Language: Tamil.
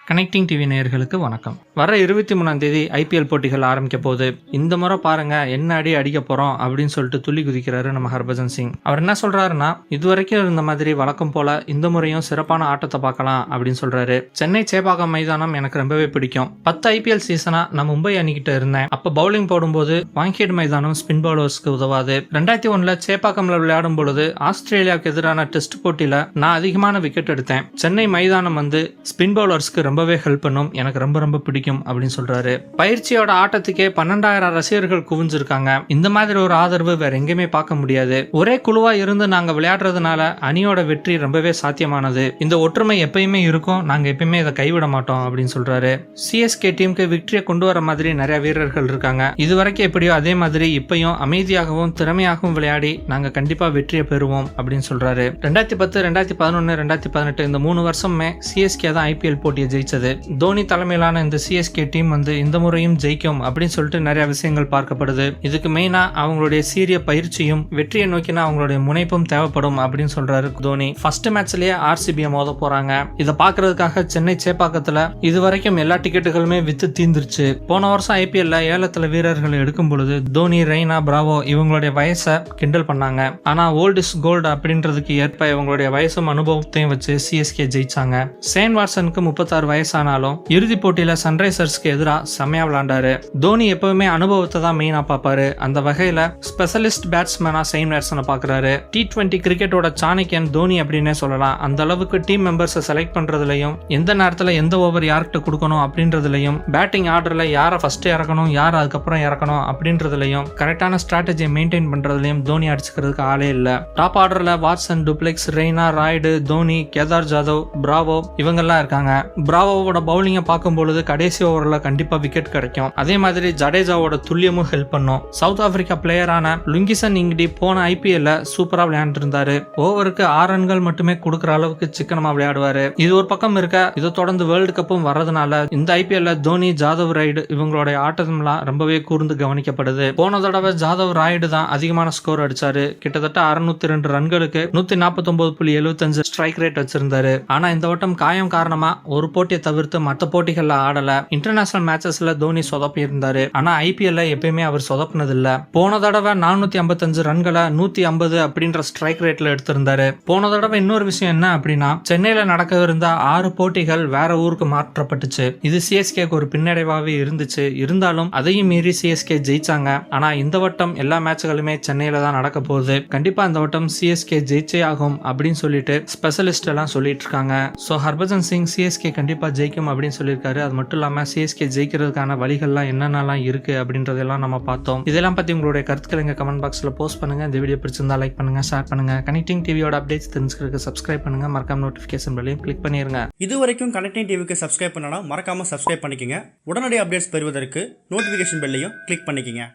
கனெக்டிங் டிவி நேயர்களுக்கு வணக்கம். வர 23ஆம் தேதி ஐபிஎல் போட்டிகள் ஆரம்பிக்க போகுது. இந்த முறை பாருங்க என்ன அடி அடிக்க போறோம் அப்படின்னு சொல்லிட்டு துள்ளி குதிக்கிறாரு நம்ம ஹர்பஜன் சிங். அவர் என்ன சொல்றாருன்னா, இதுவரைக்கும் இருந்த மாதிரி வழக்கம் போல இந்த முறையும் சிறப்பான ஆட்டத்தை பார்க்கலாம் அப்படின்னு சொல்றாரு. சென்னை சேப்பாக்கம் மைதானம் எனக்கு ரொம்பவே பிடிக்கும். 10 ஐபிஎல் சீசனா நான் மும்பை அணிக்கிட்ட இருந்தேன். அப்ப பவுலிங் போடும்போது வாங்கேட் மைதானம் ஸ்பின் பவுலர்ஸ்க்கு உதவாது. 2001 சேப்பாக்கம்ல விளையாடும் பொழுது ஆஸ்திரேலியாவுக்கு எதிரான டெஸ்ட் போட்டியில நான் அதிகமான விக்கெட் எடுத்தேன். சென்னை மைதானம் ஸ்பின் பவுலர்ஸ்க்கு ரொம்பவே ஹெல்ப் பண்ணும், எனக்கு ரொம்ப பிடிக்கும் அப்படின்னு சொல்றாரு. பயிற்சியோட ஆட்டத்துக்கே 12,000 ரசிகர்கள் குவிஞ்சிருக்காங்க. இந்த மாதிரி ஒரு ஆதரவு வேற எங்கேயுமே பார்க்க முடியாது. ஒரே குழுவா இருந்து நாங்க விளையாடுறதுனால அணியோட வெற்றி ரொம்பவே சாத்தியமானது. இந்த ஒற்றுமை எப்பயுமே இருக்கும், நாங்க எப்பயுமே இதை கைவிட மாட்டோம் அப்படின்னு சொல்றாரு. சிஎஸ்கே டீமுக்கு வெற்றியை கொண்டு வர மாதிரி நிறைய வீரர்கள் இருக்காங்க. இதுவரைக்கும் எப்படியோ அதே மாதிரி இப்பயும் அமைதியாகவும் திறமையாகவும் விளையாடி நாங்க கண்டிப்பா வெற்றியை பெறுவோம் அப்படின்னு சொல்றாரு. 2010, 2011, 2018 இந்த 3 வருஷமே சிஎஸ்கே தான் ஐபிஎல் போட்டியை ஜெயிச்சது. தோனி தலைமையிலான இந்த சிஎஸ்கே டீம் இந்த முறையும் ஜெயிக்கும் அப்படின்னு சொல்லிட்டு நிறைய விஷயங்கள் பார்க்கப்படுது. இதுக்கு மெயினா அவங்களுடைய சீரிய பயிற்சியும் வெற்றியை நோக்கினா அவங்களுடைய முனைப்பும் தேவைப்படும் அப்படின்னு சொல்றாரு தோனி. ஃபர்ஸ்ட் மேட்ச்லயே ஆர்சிபியை மோத போறாங்க. இதை பாக்குறதுக்காக சென்னை சேப்பாக்கத்துல இதுவரைக்கும் எல்லா டிக்கெட்டுகளுமே வித்து தீர்ந்துருச்சு. போன வருஷம் ஐபிஎல்ல ஏலத்துல வீரர்கள் எடுக்கும் பொழுது தோனி, ரெய்னா, பிராவோ இவங்களுடைய வயசை கிண்டல் பண்ணாங்க. ஆனா ஓல்ட் இஸ் கோல்டு அப்படின்றதுக்கு ஏற்ப இவங்களுடைய வயசும் அனுபவத்தையும் வச்சு சிஎஸ்கே ஜெயிச்சாங்க. ஷேன் வாட்சனுக்கு 36 வயசானாலும் இறுதி போட்டியில சன்ரைசர்ஸ்க்கு எதிராக செம்மையா விளையாண்டாரு. தோனி எப்பவுமே அனுபவத்தை தான் மெயினா பார்ப்பாரு. அந்த வகையில ஸ்பெஷலிஸ்ட் பேட்ஸ்மேனா ஷேன் வாட்சனை பாக்குறாரு. T20 கிரிக்கெட்டோட சாணக்கியன் தோனி அப்படின்னே சொல்லலாம். அந்த அளவுக்கு டீம் மெம்பர்ஸை செலக்ட் பண்றதுலயும் எந்த நேரத்துல எந்த ஓவர் யார்கிட்ட கொடுக்கணும் அப்படின்றதுலயும் பேட்டிங் ஆர்டர்ல யாரை ஃபர்ஸ்ட் இறக்கணும் யார் அதுக்கப்புறம் இறக்கணும் அப்படின்றதுலயும் கரெக்டான ஸ்ட்ராட்டஜியை மெயின்டைன் பண்றதுலயும் தோனி அடிச்சுக்கிறதுக்கு ஆளே இல்ல. டாப் ஆர்டர்ல Watson, du Plessis, Raina, Rayudu, Dhoni, Kedar Jadhav, Bravo இவங்கெல்லாம் இருக்காங்க. பிராவோட பவுலிங்கை பார்க்கும்பொழுது கடைசி ஓவரில் கண்டிப்பா விக்கெட் கிடைக்கும். அதே மாதிரி ஜடேஜாவோட துல்லியமும் ஹெல்ப் பண்ணும். சவுத் ஆப்பிரிக்கா பிளேயரான லுங்கிசன் இங்கிடி போன ஐபிஎல்ல சூப்பரா விளையாண்டு இருந்தாரு. ஓவருக்கு 6 ரன்கள் மட்டுமே கொடுக்குற அளவுக்கு சிக்கனமா விளையாடுவாரு. இது ஒரு பக்கம் இருக்க, இதை தொடர்ந்து வேர்ல்டு கப்பும் வர்றதுனால இந்த ஐபிஎல்ல தோனி, ஜாதவ், ராய்டு இவங்களுடைய ஆட்டம்லாம் ரொம்பவே கூர்ந்து கவனிக்கப்படுது. போன தடவை ஜாதவ், ராய்டு தான் அதிகமான ஸ்கோர் அடிச்சாரு. கிட்டத்தட்ட 602 ரன்களுக்கு 149.75 ஸ்ட்ரைக் ரேட் வச்சிருந்தாரு. ஆனா இந்த வட்டம் காயம் காரணமா ஒரு போட்டியை தவிர்த்து மற்ற போட்டிகள்ல ஆடல. இன்டர்நேஷனல் மேட்சஸ்ல தோனி சொதப்பி இருந்தாரு. ஆனா ஐபிஎல்ல எப்பயுமே அவர் சொதப்பினது இல்ல. போன தடவை 455 ரன்களை 150 அப்படின்ற ஸ்ட்ரைக் ரேட்ல எடுத்திருந்தாரு. போன தடவை இன்னொரு விஷயம் என்ன அப்படின்னா, சென்னையில நடக்கவிருந்த 6 போட்டிகள் வேற ஊருக்கு மாற்றப்பட்டுச்சு. இது சிஎஸ்கேக்கு ஒரு பின்னடைவாவே இருந்துச்சு. இருந்தாலும் அதையும் மீறி சிஎஸ்கே ஜெயிச்சாங்க. ஆனா இந்த வட்டம் எல்லா மேட்ச்களுமே சென்னையில தான் நடக்க போகுது. கண்டிப்பா இந்த வட்டம் சிஎஸ்கே ஜெயிச்சே ஆகும் அப்படின்னு சொல்லிட்டு ஸ்பெஷலிஸ்ட் எல்லாம் சொல்லிட்டு இருக்காங்க. சோ ஹர்பஜன் சிங் சிஎஸ்கே கண்டிப்பா ஜெயிக்கும் அப்படின்னு சொல்லியிருக்காரு. அது மட்டும் இல்லாம சிஎஸ்கே ஜெயிக்கிறதுக்கான வழிகள்லாம் என்னென்னலாம் இருக்கு அப்படின்றதெல்லாம் நம்ம பார்த்தோம். இதெல்லாம் பத்தி உங்களுடைய கருத்துக்களை எங்க கமெண்ட் பாக்ஸ்ல போஸ்ட் பண்ணுங்க. இந்த வீடியோ பிடிச்சிருந்தா லைக் பண்ணுங்க, ஷேர் பண்ணுங்க. கனெக்டிங் டிவியோட அப்டேட்ஸ் தெரிஞ்சுக்கிறதுக்கு சப்ஸ்கிரைப் பண்ணுங்க. மறக்காம நோட்டிபிகேஷன் பெல்லையும் கிளிக் பண்ணிருங்க. இது வரைக்கும் கனெக்டிங் டிவிக்கு சப்ஸ்கிரைப் பண்ணனா மறக்காம சப்ஸ்கிரைப் பண்ணிக்கங்க. உடனடி அப்டேட்ஸ் பெறுவதற்கு நோட்டிபிகேஷன் பெல்லையும் கிளிக் பண்ணிக்கங்க.